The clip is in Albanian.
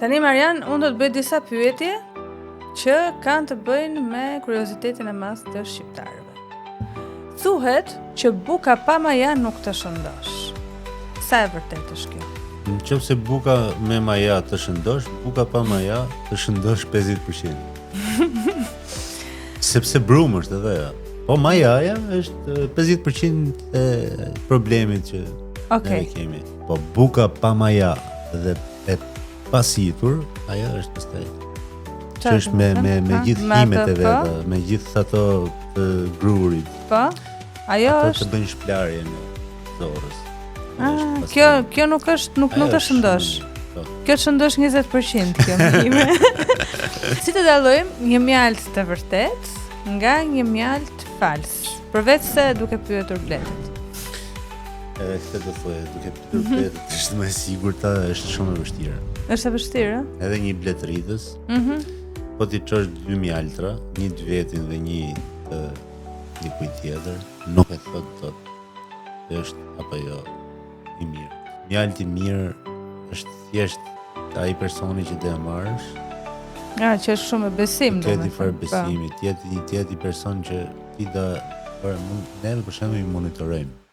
Tani Marian, unë do të bëj disa pyetje që kanë të bëjnë me kuriozitetin e madh të shqiptarëve. Thuhet që buka pa maja nuk të shëndosh. Sa e vërtet është kjo? Nëse buka me maja të shëndosh, buka pa maja të shëndosh 50%. Sepse brumë është edhe ja. Po majaja është 50% e problemit që ne kemi. Po buka pa maja dhe e pasitur, ajo është pastaj. Që është me gjithë himet e veta, me gjithë ato të grurit. Po? Ajo ato është të bëjnë shplarje në dorës. Kjo nuk të shëndosh. Kjo të shëndosh 20% kjo me. Si të dallojmë një mjalt të vërtet nga një mjalt fals, përveç se duke pyetur Bletët. Edhe këtë do thojë, duke pyetur Bletët është më e sigurta, është shumë e vështirë. Është e vështirë? Edhe një blet rritës. Po ti çosh dy mjaltra, një të vetin dhe një të dikujt tjetër, nuk e thot dot. Është apo jo i mirë. Mjalti i mirë është thjesht ai personi që do e marrësh. Që është shumë e besim, domethënë. Ti fare besimi, ti je person që ti do, ne për shembull i monitorojmë.